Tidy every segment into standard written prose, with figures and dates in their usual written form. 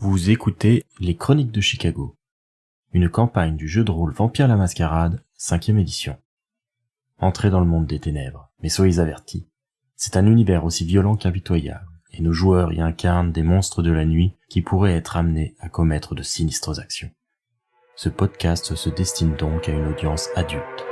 Vous écoutez Les Chroniques de Chicago, une campagne du jeu de rôle Vampire la Mascarade, 5e édition. Entrez dans le monde des ténèbres, mais soyez avertis, c'est un univers aussi violent qu'impitoyable, et nos joueurs y incarnent des monstres de la nuit qui pourraient être amenés à commettre de sinistres actions. Ce podcast se destine donc à une audience adulte.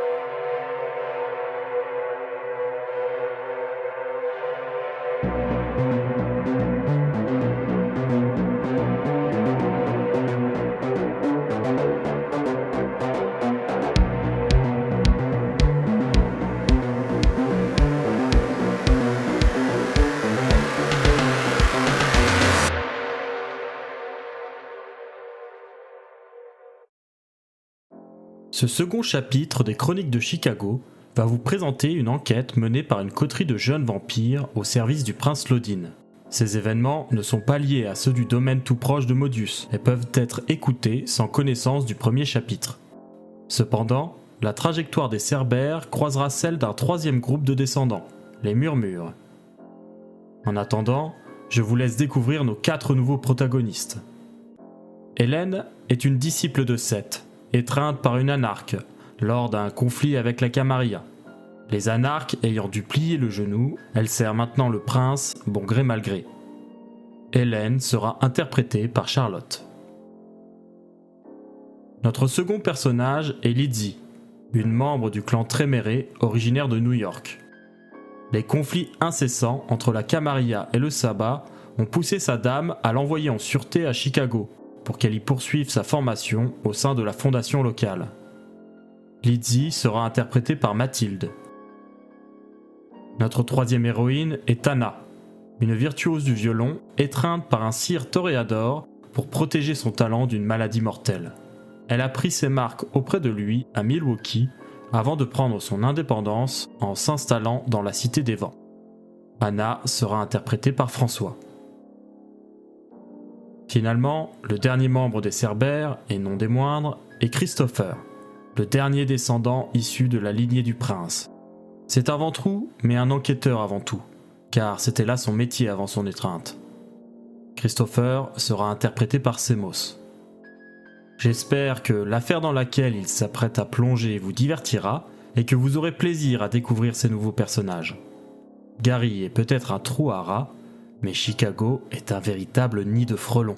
Ce second chapitre des Chroniques de Chicago va vous présenter une enquête menée par une coterie de jeunes vampires au service du prince Lodin. Ces événements ne sont pas liés à ceux du domaine tout proche de Modus et peuvent être écoutés sans connaissance du premier chapitre. Cependant, la trajectoire des Cerbères croisera celle d'un troisième groupe de descendants, les Murmures. En attendant, je vous laisse découvrir nos 4 nouveaux protagonistes. Hélène est une disciple de Seth, étreinte par une anarque lors d'un conflit avec la Camarilla. Les anarques ayant dû plier le genou, elle sert maintenant le prince, bon gré mal gré. Hélène sera interprétée par Charlotte. Notre second personnage est Lizzie, une membre du clan Tréméré originaire de New York. Les conflits incessants entre la Camarilla et le Sabbat ont poussé sa dame à l'envoyer en sûreté à Chicago, pour qu'elle y poursuive sa formation au sein de la fondation locale. Lizzie sera interprétée par Mathilde. Notre troisième héroïne est Anna, une virtuose du violon étreinte par un sire toréador pour protéger son talent d'une maladie mortelle. Elle a pris ses marques auprès de lui à Milwaukee avant de prendre son indépendance en s'installant dans la Cité des Vents. Anna sera interprétée par François. Finalement, le dernier membre des Cerbères, et non des moindres, est Christopher, le dernier descendant issu de la lignée du prince. C'est un ventrou, mais un enquêteur avant tout, car c'était là son métier avant son étreinte. Christopher sera interprété par Semos. J'espère que l'affaire dans laquelle il s'apprête à plonger vous divertira et que vous aurez plaisir à découvrir ces nouveaux personnages. Gary est peut-être un trou à rats, mais Chicago est un véritable nid de frelons.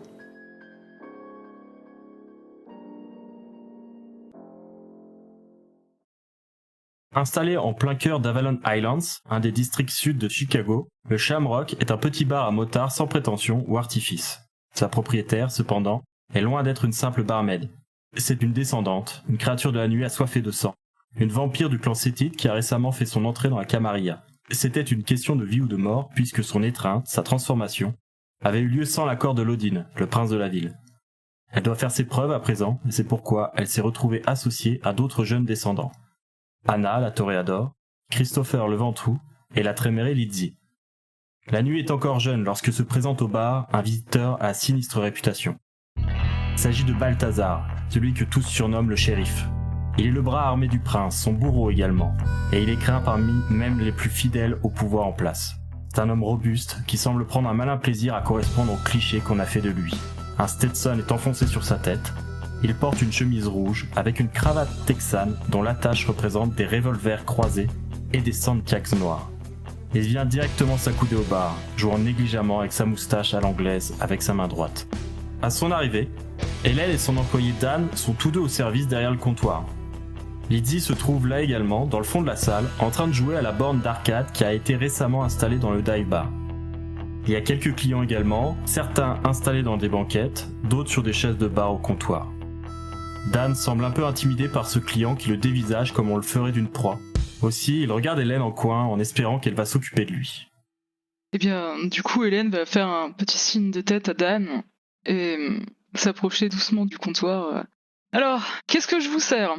Installé en plein cœur d'Avalon Highlands, un des districts sud de Chicago, le Shamrock est un petit bar à motards sans prétention ou artifice. Sa propriétaire, cependant, est loin d'être une simple barmaid. C'est une descendante, une créature de la nuit assoiffée de sang, une vampire du clan Sétite qui a récemment fait son entrée dans la Camarilla. C'était une question de vie ou de mort, puisque son étreinte, sa transformation, avait eu lieu sans l'accord de Lodin, le prince de la ville. Elle doit faire ses preuves à présent, et c'est pourquoi elle s'est retrouvée associée à d'autres jeunes descendants. Anna, la toréador, Christopher le ventrou, et la Tréméré Lizzie. La nuit est encore jeune lorsque se présente au bar un visiteur à sinistre réputation. Il s'agit de Balthazar, celui que tous surnomment le shérif. Il est le bras armé du prince, son bourreau également, et il est craint parmi même les plus fidèles au pouvoir en place. C'est un homme robuste qui semble prendre un malin plaisir à correspondre aux clichés qu'on a fait de lui. Un Stetson est enfoncé sur sa tête, il porte une chemise rouge avec une cravate texane dont l'attache représente des revolvers croisés et des sandcags noirs. Il vient directement s'accouder au bar, jouant négligemment avec sa moustache à l'anglaise avec sa main droite. À son arrivée, Hélène et son employé Dan sont tous deux au service derrière le comptoir. Lizzie se trouve là également, dans le fond de la salle, en train de jouer à la borne d'arcade qui a été récemment installée dans le dive bar. Il y a quelques clients également, certains installés dans des banquettes, d'autres sur des chaises de bar au comptoir. Dan semble un peu intimidé par ce client qui le dévisage comme on le ferait d'une proie. Aussi, il regarde Hélène en coin en espérant qu'elle va s'occuper de lui. Eh bien, du coup, Hélène va faire un petit signe de tête à Dan et s'approcher doucement du comptoir. Alors, qu'est-ce que je vous sers ?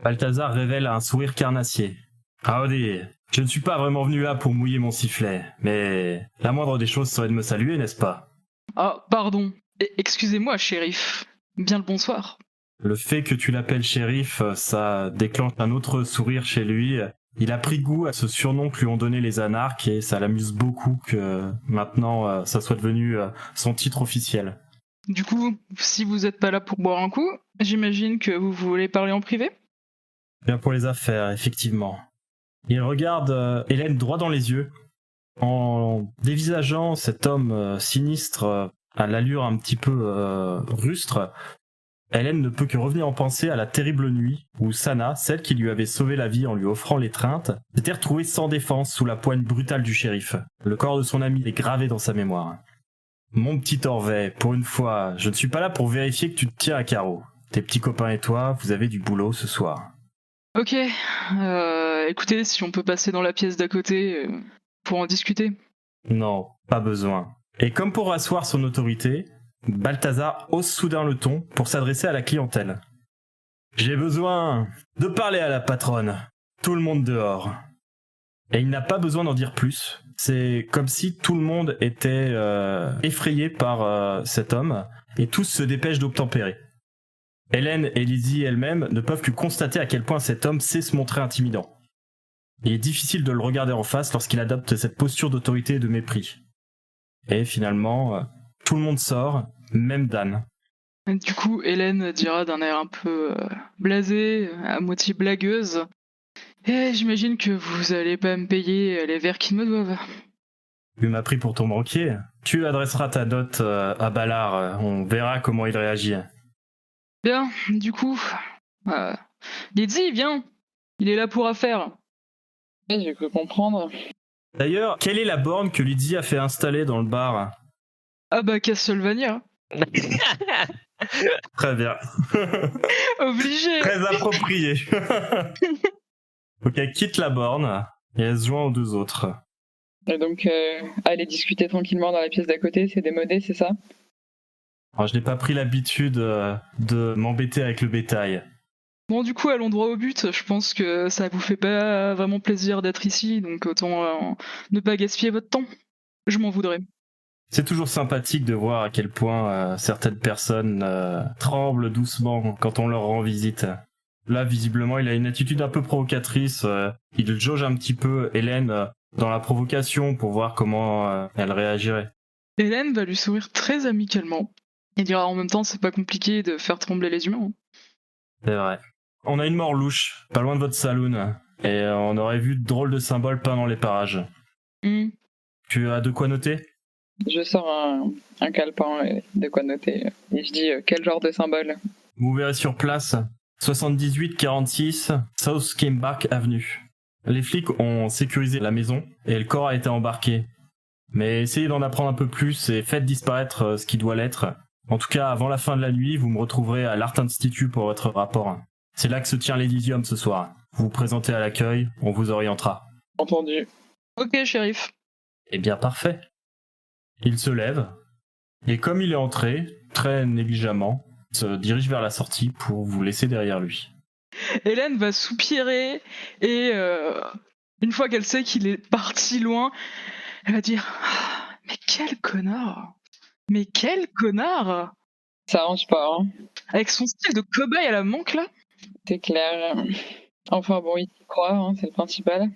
Balthazar révèle un sourire carnassier. Howdy, je ne suis pas vraiment venu là pour mouiller mon sifflet, mais la moindre des choses serait de me saluer, n'est-ce pas ? Ah, pardon. Excusez-moi, shérif. Bien le bonsoir. Le fait que tu l'appelles shérif, ça déclenche un autre sourire chez lui. Il a pris goût à ce surnom que lui ont donné les anarques et ça l'amuse beaucoup que maintenant ça soit devenu son titre officiel. Du coup, si vous êtes pas là pour boire un coup, j'imagine que vous voulez parler en privé? Bien pour les affaires, effectivement. Il regarde Hélène droit dans les yeux, en dévisageant cet homme sinistre à l'allure un petit peu rustre. Hélène ne peut que revenir en pensée à la terrible nuit où Sana, celle qui lui avait sauvé la vie en lui offrant l'étreinte, s'était retrouvée sans défense sous la poigne brutale du shérif. Le corps de son ami est gravé dans sa mémoire. Mon petit Orvet, pour une fois, je ne suis pas là pour vérifier que tu te tiens à carreau. Tes petits copains et toi, vous avez du boulot ce soir. Ok, écoutez, si on peut passer dans la pièce d'à côté pour en discuter. Non, pas besoin. Et comme pour asseoir son autorité, Balthazar hausse soudain le ton pour s'adresser à la clientèle. J'ai besoin de parler à la patronne. Tout le monde dehors. Et il n'a pas besoin d'en dire plus. C'est comme si tout le monde était effrayé par cet homme et tous se dépêchent d'obtempérer. Hélène et Lizzie elles-mêmes ne peuvent que constater à quel point cet homme sait se montrer intimidant. Il est difficile de le regarder en face lorsqu'il adopte cette posture d'autorité et de mépris. Et finalement, tout le monde sort, même Dan. Du coup, Hélène dira d'un air un peu blasé, à moitié blagueuse. Eh, j'imagine que vous allez pas me payer les verres qu'ils me doivent. Tu m'as pris pour ton banquier. Tu adresseras ta dot à Ballard, on verra comment il réagit. Bien, du coup, Lizzie, viens. Il est là pour affaire. Oui, j'ai cru comprendre. D'ailleurs, quelle est la borne que Lydie a fait installer dans le bar? Ah bah Castlevania. Très bien. Obligé. Très approprié. Donc elle quitte la borne et elle se joint aux deux autres. Et donc, aller discuter tranquillement dans la pièce d'à côté, c'est démodé, c'est ça? Alors, je n'ai pas pris l'habitude de m'embêter avec le bétail. Bon, du coup, allons droit au but. Je pense que ça vous fait pas vraiment plaisir d'être ici, donc autant ne pas gaspiller votre temps. Je m'en voudrais. C'est toujours sympathique de voir à quel point certaines personnes tremblent doucement quand on leur rend visite. Là, visiblement, il a une attitude un peu provocatrice. Il jauge un petit peu Hélène dans la provocation pour voir comment elle réagirait. Hélène va lui sourire très amicalement. Il dira en même temps, c'est pas compliqué de faire trembler les humains. C'est vrai. On a une mort louche, pas loin de votre saloon, et on aurait vu de drôles de symboles peints dans les parages. Tu as de quoi noter? Je sors un calepin et de quoi noter. Et je dis quel genre de symbole? Vous verrez sur place, 7846 South Kembark Avenue. Les flics ont sécurisé la maison et le corps a été embarqué. Mais essayez d'en apprendre un peu plus et faites disparaître ce qui doit l'être. En tout cas, avant la fin de la nuit, vous me retrouverez à l'Art Institute pour votre rapport. C'est là que se tient l'Elysium ce soir. Vous vous présentez à l'accueil, on vous orientera. Entendu. Ok, shérif. Eh bien, parfait. Il se lève, et comme il est entré, très négligemment, se dirige vers la sortie pour vous laisser derrière lui. Hélène va soupirer et une fois qu'elle sait qu'il est parti loin, elle va dire ah, mais quel connard! Mais quel connard! Ça arrange pas, hein. Avec son style de cobaye à la manque là. C'est clair. Enfin bon, il y croit, hein, c'est le principal.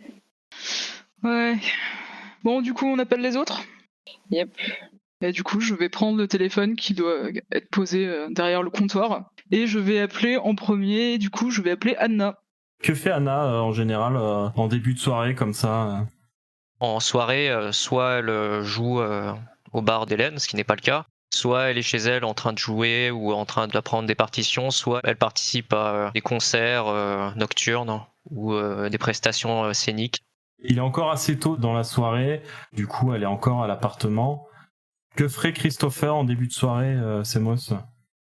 Ouais. Bon, du coup, on appelle les autres? Yep. Et du coup, je vais prendre le téléphone qui doit être posé derrière le comptoir. Et je vais appeler en premier, du coup, je vais appeler Anna. Que fait Anna en général en début de soirée comme ça En soirée, soit elle joue au bar d'Hélène, ce qui n'est pas le cas, soit elle est chez elle en train de jouer ou en train d'apprendre des partitions, soit elle participe à des concerts nocturnes ou des prestations scéniques. Il est encore assez tôt dans la soirée, du coup elle est encore à l'appartement. Que ferait Christopher en début de soirée, Semos?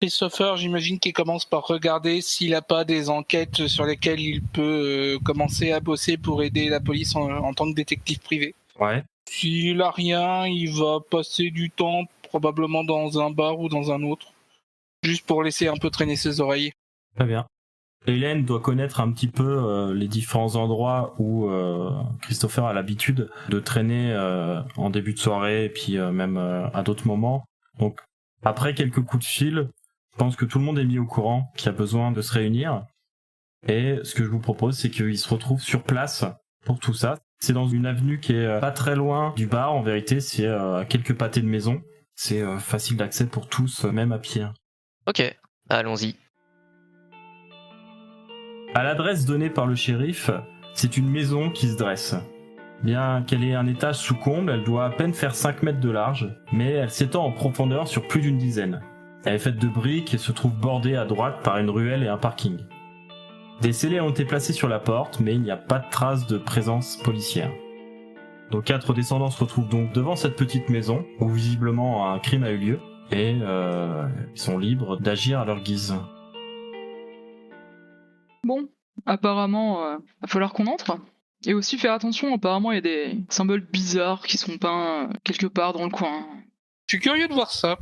Christopher, j'imagine qu'il commence par regarder s'il n'a pas des enquêtes sur lesquelles il peut commencer à bosser pour aider la police en tant que détective privé. Ouais. S'il a rien, il va passer du temps probablement dans un bar ou dans un autre, juste pour laisser un peu traîner ses oreilles. Très bien. Hélène doit connaître un petit peu les différents endroits où Christopher a l'habitude de traîner en début de soirée et puis même à d'autres moments. Donc après quelques coups de fil, je pense que tout le monde est mis au courant qu'il y a besoin de se réunir. Et ce que je vous propose, c'est qu'ils se retrouvent sur place pour tout ça. C'est dans une avenue qui est pas très loin du bar, en vérité, c'est à quelques pâtés de maison. C'est facile d'accès pour tous, même à pied. Ok, allons-y. À l'adresse donnée par le shérif, c'est une maison qui se dresse. Bien qu'elle ait un étage sous comble, elle doit à peine faire 5 mètres de large, mais elle s'étend en profondeur sur plus d'une dizaine. Elle est faite de briques et se trouve bordée à droite par une ruelle et un parking. Des scellés ont été placés sur la porte, mais il n'y a pas de trace de présence policière. Nos 4 descendants se retrouvent donc devant cette petite maison, où visiblement un crime a eu lieu, et ils sont libres d'agir à leur guise. Bon, apparemment, va falloir qu'on entre. Et aussi faire attention, apparemment il y a des symboles bizarres qui sont peints quelque part dans le coin. Je suis curieux de voir ça.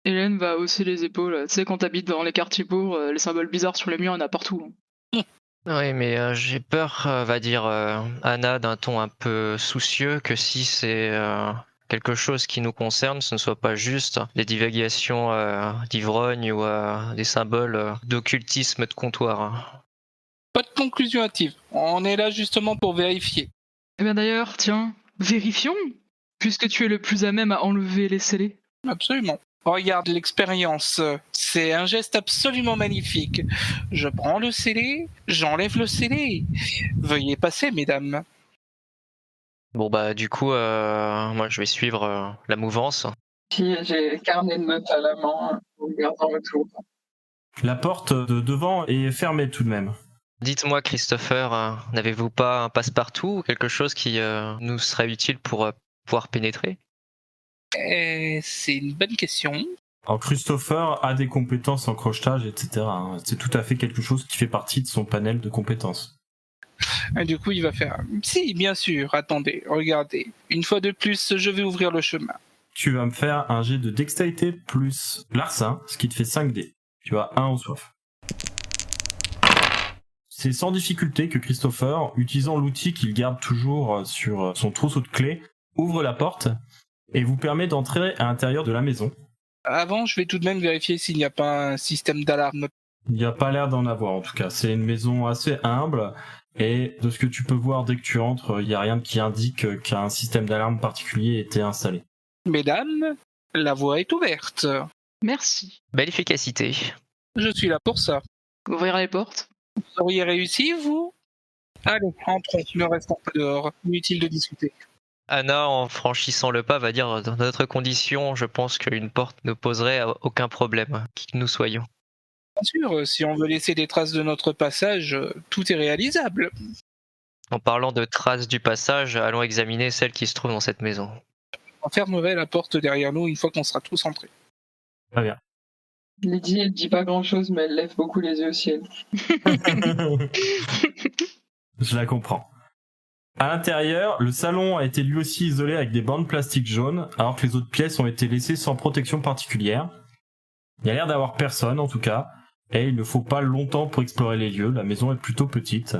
Hélène va hausser les épaules. Tu sais, quand t'habites dans les quartiers pauvres, les symboles bizarres sur les murs, il y en a partout. Oui, mais j'ai peur, va dire Anna d'un ton un peu soucieux, que si c'est quelque chose qui nous concerne, ce ne soit pas juste des divagations d'ivrogne ou des symboles d'occultisme de comptoir. Pas de conclusion hâtive. On est là justement pour vérifier. Eh bien d'ailleurs, tiens, vérifions, puisque tu es le plus à même à enlever les scellés. Absolument. Regarde l'expérience. C'est un geste absolument magnifique. Je prends le scellé, j'enlève le scellé. Veuillez passer, mesdames. Bon bah du coup, moi je vais suivre la mouvance. Puis j'ai le carnet de notes à la main en regardant autour. La porte de devant est fermée tout de même. Dites-moi Christopher, n'avez-vous pas un passe-partout ou quelque chose qui nous serait utile pour pouvoir pénétrer ? C'est une bonne question. Alors Christopher a des compétences en crochetage, etc. C'est tout à fait quelque chose qui fait partie de son panel de compétences. Et du coup, il va faire... Si, bien sûr, attendez, regardez. Une fois de plus, je vais ouvrir le chemin. Tu vas me faire un jet de dextérité plus larcin, ce qui te fait 5 dés. Tu as 1 en soif. C'est sans difficulté que Christopher, utilisant l'outil qu'il garde toujours sur son trousseau de clés, ouvre la porte et vous permet d'entrer à l'intérieur de la maison. Avant, je vais tout de même vérifier s'il n'y a pas un système d'alarme. Il n'y a pas l'air d'en avoir en tout cas. C'est une maison assez humble et de ce que tu peux voir dès que tu entres, il n'y a rien qui indique qu'un système d'alarme particulier était installé. Mesdames, la voie est ouverte. Merci. Belle efficacité. Je suis là pour ça. Ouvrir les portes. Vous auriez réussi, vous ? Allez, entrons, ne restons pas dehors. Inutile de discuter. Anna, en franchissant le pas, va dire dans notre condition, je pense qu'une porte ne poserait aucun problème, qui que nous soyons. Bien sûr, si on veut laisser des traces de notre passage, tout est réalisable. En parlant de traces du passage, allons examiner celle qui se trouve dans cette maison. On fermerait la porte derrière nous une fois qu'on sera tous entrés. Très bien. Lydie, elle dit pas grand-chose, mais elle lève beaucoup les yeux au ciel. Je la comprends. À l'intérieur, le salon a été lui aussi isolé avec des bandes plastiques jaunes, alors que les autres pièces ont été laissées sans protection particulière. Il y a l'air d'avoir personne en tout cas, et il ne faut pas longtemps pour explorer les lieux, la maison est plutôt petite.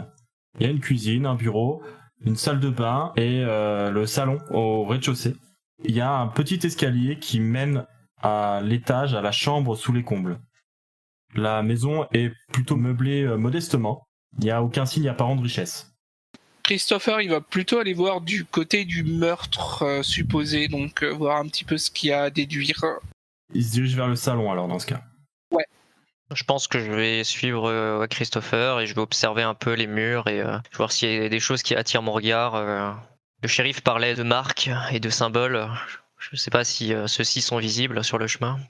Il y a une cuisine, un bureau, une salle de bain et le salon au rez-de-chaussée. Il y a un petit escalier qui mène à l'étage, à la chambre sous les combles. La maison est plutôt meublée modestement, il n'y a aucun signe apparent de richesse. Christopher, il va plutôt aller voir du côté du meurtre supposé, donc voir un petit peu ce qu'il y a à déduire. Il se dirige vers le salon alors dans ce cas. Je pense que je vais suivre Christopher et je vais observer un peu les murs et voir s'il y a des choses qui attirent mon regard. Le shérif parlait de marques et de symboles. Je ne sais pas si ceux-ci sont visibles sur le chemin.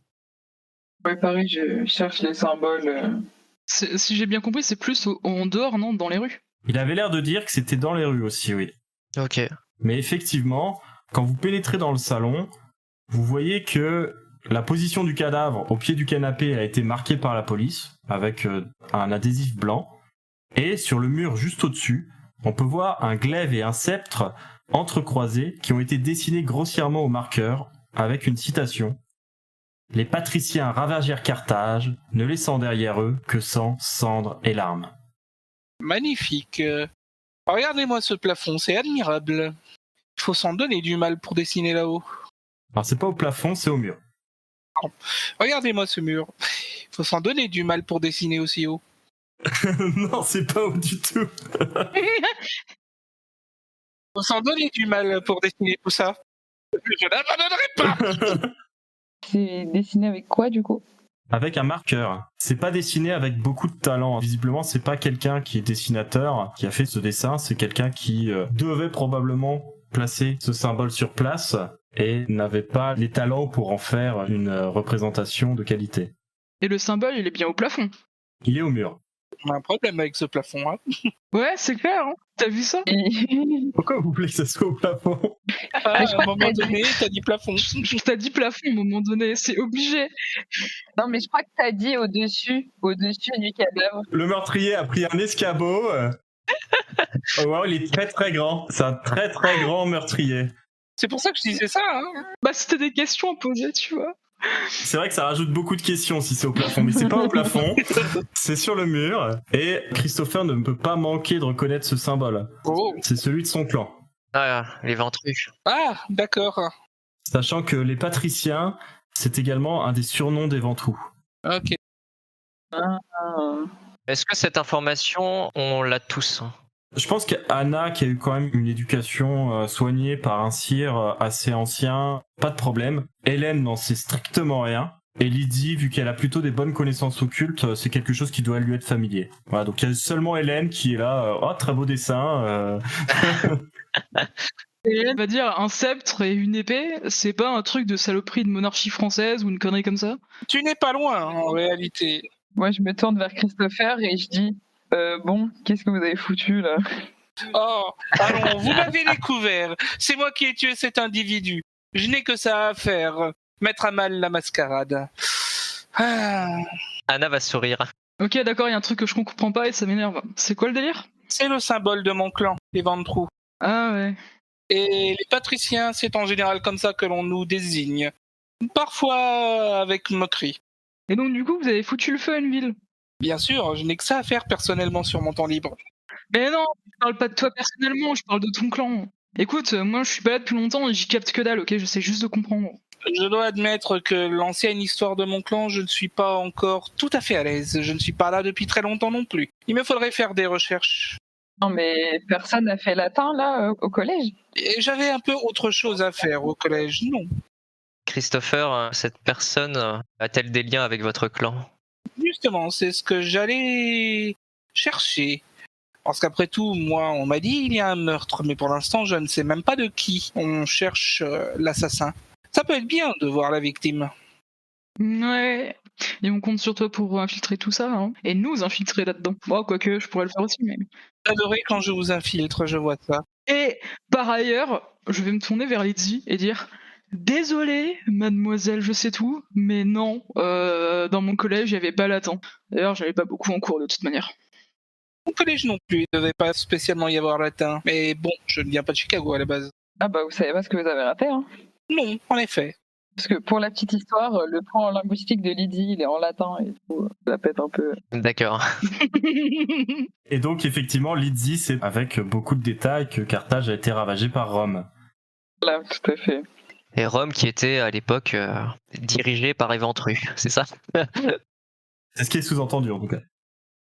Ouais, pareil, je cherche les symboles. Si j'ai bien compris, c'est plus en dehors, non, dans les rues. Il avait l'air de dire que c'était dans les rues aussi, oui. Ok. Mais effectivement, quand vous pénétrez dans le salon, vous voyez que la position du cadavre au pied du canapé a été marquée par la police avec un adhésif blanc. Et sur le mur juste au-dessus, on peut voir un glaive et un sceptre entrecroisés qui ont été dessinés grossièrement au marqueur avec une citation. « Les patriciens ravagèrent Carthage, ne laissant derrière eux que sang, cendres et larmes. » Magnifique. Regardez-moi ce plafond, c'est admirable. Il faut s'en donner du mal pour dessiner là-haut. Alors c'est pas au plafond, c'est au mur. Regardez-moi ce mur. Il faut s'en donner du mal pour dessiner aussi haut. Non, c'est pas haut du tout. Faut s'en donner du mal pour dessiner tout ça. Je n'abandonnerai pas. C'est dessiné avec quoi du coup? Avec un marqueur. C'est pas dessiné avec beaucoup de talent. Visiblement, c'est pas quelqu'un qui est dessinateur qui a fait ce dessin, c'est quelqu'un qui devait probablement placer ce symbole sur place et n'avait pas les talents pour en faire une représentation de qualité. Et le symbole, il est bien au plafond. Il est au mur. On a un problème avec ce plafond. Hein. Ouais, c'est clair, hein. T'as vu ça? Pourquoi vous voulez que ça soit au plafond? Ah, je à crois un moment que t'as donné, t'as dit plafond. T'as dit plafond à un moment donné, c'est obligé. Non, mais je crois que t'as dit au-dessus du cadavre. Le meurtrier a pris un escabeau. Oh, wow, il est très très grand. C'est un très très grand meurtrier. C'est pour ça que je disais ça. Hein. Bah, c'était des questions à poser, tu vois. C'est vrai que ça rajoute beaucoup de questions si c'est au plafond, mais c'est pas au plafond, c'est sur le mur, et Christopher ne peut pas manquer de reconnaître ce symbole. Oh. C'est celui de son clan. Ah, les ventrus. Ah, d'accord. Sachant que les patriciens, c'est également un des surnoms des ventrous. Ok. Ah. Est-ce que cette information, on l'a tous? Je pense qu'Anna, qui a eu quand même une éducation soignée par un sire assez ancien, pas de problème. Hélène n'en sait strictement rien. Et Lydie, vu qu'elle a plutôt des bonnes connaissances occultes, c'est quelque chose qui doit lui être familier. Voilà, donc il y a seulement Hélène qui est là, oh très beau dessin. Et elle va dire un sceptre et une épée, c'est pas un truc de saloperie de monarchie française ou une connerie comme ça? Tu n'es pas loin, en réalité. Moi, je me tourne vers Christopher et je dis bon, qu'est-ce que vous avez foutu là? Oh, allons, vous m'avez découvert. C'est moi qui ai tué cet individu. Je n'ai que ça à faire. Mettre à mal la mascarade. Ah, Anna va sourire. Ok, d'accord, il y a un truc que je comprends pas et ça m'énerve. C'est quoi le délire? c'est le symbole de mon clan, les ventrous. Ah ouais. Et les patriciens, c'est en général comme ça que l'on nous désigne. Parfois avec moquerie. Et donc du coup, vous avez foutu le feu à une ville? Bien sûr, je n'ai que ça à faire personnellement sur mon temps libre. Mais non, je parle pas de toi personnellement, je parle de ton clan. Écoute, moi je suis pas là depuis longtemps et j'y capte que dalle, ok? J'essaie juste de comprendre. Je dois admettre que l'ancienne histoire de mon clan, je ne suis pas encore tout à fait à l'aise. Je ne suis pas là depuis très longtemps non plus. Il me faudrait faire des recherches. Non, mais personne n'a fait latin là au collège? Et j'avais un peu autre chose à faire au collège, non. Christopher, cette personne a-t-elle des liens avec votre clan? Justement, c'est ce que j'allais chercher. Parce qu'après tout, moi, on m'a dit il y a un meurtre, mais pour l'instant, je ne sais même pas de qui on cherche l'assassin. Ça peut être bien de voir la victime. Ouais. Et on compte sur toi pour infiltrer tout ça, hein. Et nous infiltrer là-dedans. Bon, quoique, je pourrais le faire aussi, mais... J'adorais quand je vous infiltre, je vois ça. Et par ailleurs, je vais me tourner vers Lydie et dire désolée, mademoiselle, je sais tout, mais non, dans mon collège, il n'y avait pas latin. D'ailleurs, j'avais pas beaucoup en cours de toute manière. Mon collège non plus, il ne devait pas spécialement y avoir latin. Mais bon, je ne viens pas de Chicago à la base. Ah bah vous savez pas ce que vous avez raté, hein? Non, en effet. Parce que pour la petite histoire, le plan linguistique de Lydie, il est en latin et tout, ça pète un peu. D'accord. Et donc effectivement, Lydie, c'est avec beaucoup de détails que Carthage a été ravagé par Rome. Là, tout à fait. Et Rome qui était à l'époque dirigée par les ventrus, c'est ça? C'est ce qui est sous-entendu en tout cas.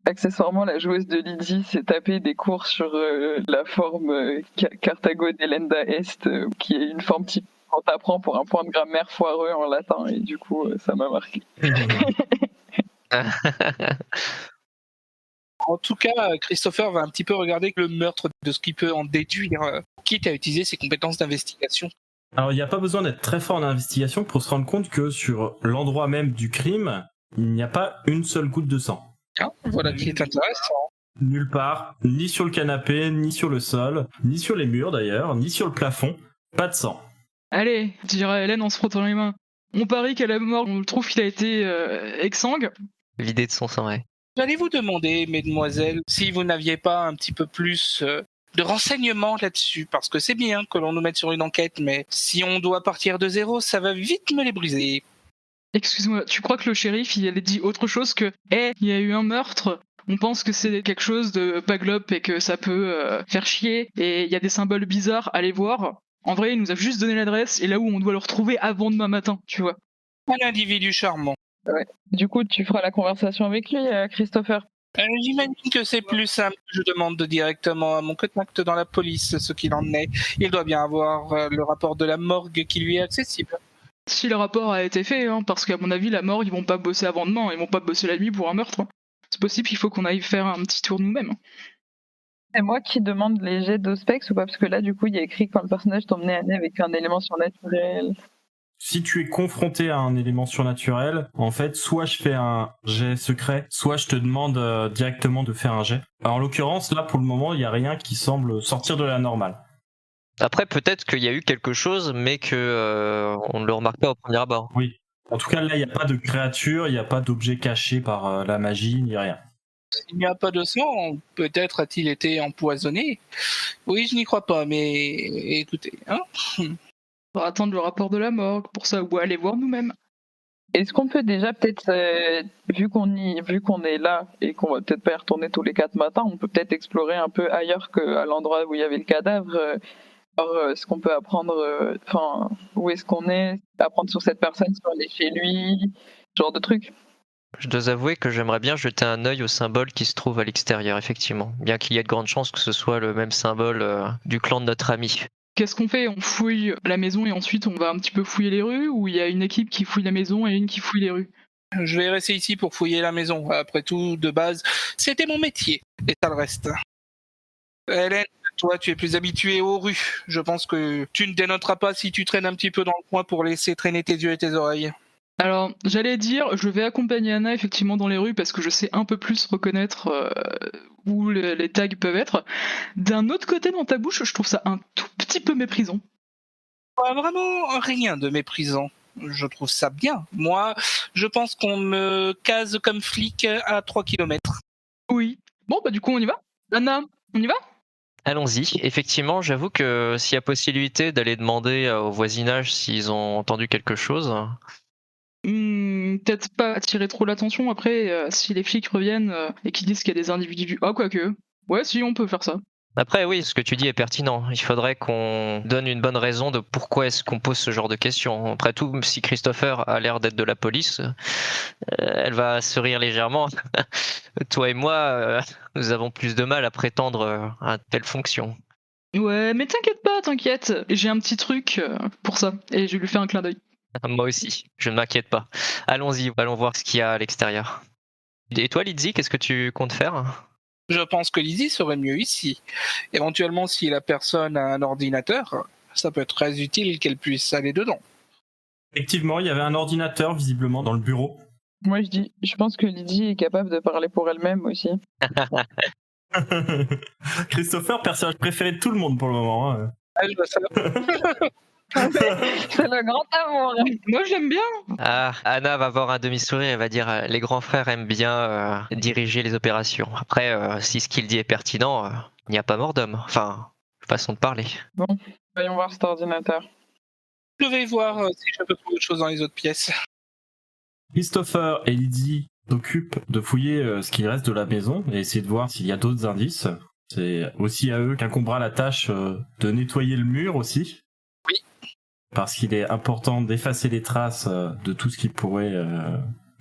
Accessoirement, la joueuse de Lydie s'est tapé des cours sur la forme Carthago delenda est, qui est une forme type qu'on t'apprend pour un point de grammaire foireux en latin, et du coup, ça m'a marqué. En tout cas, Christopher va un petit peu regarder le meurtre de ce qu'il peut en déduire, quitte à utiliser ses compétences d'investigation. Alors il n'y a pas besoin d'être très fort en investigation pour se rendre compte que sur l'endroit même du crime, il n'y a pas une seule goutte de sang. Ah, voilà qui est intéressant. Nulle part, ni sur le canapé, ni sur le sol, ni sur les murs d'ailleurs, ni sur le plafond, pas de sang. Allez, dira Hélène en se frottant les mains. On parie qu'à la mort, on trouve qu'il a été exsangue. Vidé de son sang, ouais. J'allais vous demander, mesdemoiselles, si vous n'aviez pas un petit peu plus de renseignements là-dessus, parce que c'est bien que l'on nous mette sur une enquête, mais si on doit partir de zéro, ça va vite me les briser. Excuse-moi, tu crois que le shérif, il a dit autre chose que « il y a eu un meurtre, on pense que c'est quelque chose de paglope et que ça peut faire chier, et il y a des symboles bizarres, allez voir ». En vrai, il nous a juste donné l'adresse et là où on doit le retrouver avant demain matin, tu vois. Un individu charmant. Ouais. Du coup, tu feras la conversation avec lui, Christopher. J'imagine que c'est plus simple que je demande directement à mon contact dans la police ce qu'il en est. Il doit bien avoir le rapport de la morgue qui lui est accessible. Si le rapport a été fait, hein, parce qu'à mon avis, la mort, ils vont pas bosser avant demain, ils vont pas bosser la nuit pour un meurtre. Hein. C'est possible, il faut qu'on aille faire un petit tour nous-mêmes. C'est moi qui demande les jets d'Ospex ou pas? Parce que là, du coup, il y a écrit quand le personnage t'emmenait Anna avec un élément surnaturel. Si tu es confronté à un élément surnaturel, en fait, soit je fais un jet secret, soit je te demande directement de faire un jet. Alors, en l'occurrence, là, pour le moment, il n'y a rien qui semble sortir de la normale. Après, peut-être qu'il y a eu quelque chose, mais que on ne le remarque pas au premier abord. Oui. En tout cas, là, il n'y a pas de créature, il n'y a pas d'objet caché par la magie, ni rien. Il n'y a pas de sang, peut-être a-t-il été empoisonné. Oui, je n'y crois pas, mais écoutez, hein. On va attendre le rapport de la morgue pour ça, ou aller voir nous-mêmes. Est-ce qu'on peut déjà peut-être, vu qu'on est là et qu'on va peut-être pas y retourner tous les 4 matins, on peut peut-être explorer un peu ailleurs qu'à l'endroit où il y avait le cadavre, voir ce qu'on peut apprendre, où est-ce qu'on est, apprendre sur cette personne, si on est chez lui, ce genre de trucs. Je dois avouer que j'aimerais bien jeter un œil au symbole qui se trouve à l'extérieur, effectivement. Bien qu'il y ait de grandes chances que ce soit le même symbole du clan de notre ami. Qu'est-ce qu'on fait? On fouille la maison et ensuite on va un petit peu fouiller les rues, ou il y a une équipe qui fouille la maison et une qui fouille les rues? Je vais rester ici pour fouiller la maison. Après tout, de base, c'était mon métier. Et ça le reste. Hélène, toi, tu es plus habituée aux rues. Je pense que tu ne dénoteras pas si tu traînes un petit peu dans le coin pour laisser traîner tes yeux et tes oreilles. Alors, j'allais dire, je vais accompagner Anna effectivement dans les rues parce que je sais un peu plus reconnaître où les tags peuvent être. D'un autre côté, dans ta bouche, je trouve ça un tout petit peu méprisant. Pas vraiment rien de méprisant. Je trouve ça bien. Moi, je pense qu'on me case comme flic à 3 km. Oui. Bon, bah du coup, on y va? Anna, on y va? Allons-y. Effectivement, j'avoue que s'il y a possibilité d'aller demander au voisinage s'ils ont entendu quelque chose. Peut-être pas attirer trop l'attention après, si les flics reviennent et qu'ils disent qu'il y a des individus. Ah, quoique. Ouais, si, on peut faire ça. Après, oui, ce que tu dis est pertinent. Il faudrait qu'on donne une bonne raison de pourquoi est-ce qu'on pose ce genre de questions. Après tout, si Christopher a l'air d'être de la police, elle va sourire légèrement. Toi et moi, nous avons plus de mal à prétendre à telle fonction. Ouais, mais t'inquiète pas, t'inquiète. J'ai un petit truc pour ça, et je vais lui faire un clin d'œil. Moi aussi, je ne m'inquiète pas. Allons-y, allons voir ce qu'il y a à l'extérieur. Et toi, Lizzie, qu'est-ce que tu comptes faire ? Je pense que Lizzie serait mieux ici. Éventuellement, si la personne a un ordinateur, ça peut être très utile qu'elle puisse aller dedans. Effectivement, il y avait un ordinateur visiblement dans le bureau. Moi, je pense que Lydie est capable de parler pour elle-même aussi. Christopher, personnage préféré de tout le monde pour le moment. Hein. Ah, je vois ça. C'est le grand amour. Moi, j'aime bien. Ah, Anna va avoir un demi-sourire et va dire les grands frères aiment bien diriger les opérations. Après, si ce qu'il dit est pertinent, il n'y a pas mort d'homme. Enfin, façon de parler. Bon, voyons voir cet ordinateur. Je vais voir si je peux trouver autre chose dans les autres pièces. Christopher et Lydie s'occupent de fouiller ce qu'il reste de la maison et essayer de voir s'il y a d'autres indices. C'est aussi à eux qu'incombera la tâche de nettoyer le mur aussi. Oui. Parce qu'il est important d'effacer les traces de tout ce qui pourrait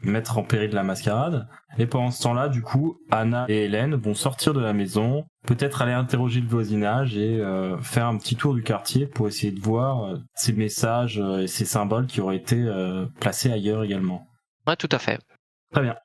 mettre en péril la mascarade. Et pendant ce temps-là, du coup, Anna et Hélène vont sortir de la maison, peut-être aller interroger le voisinage et faire un petit tour du quartier pour essayer de voir ces messages et ces symboles qui auraient été placés ailleurs également. Ouais, tout à fait. Très bien.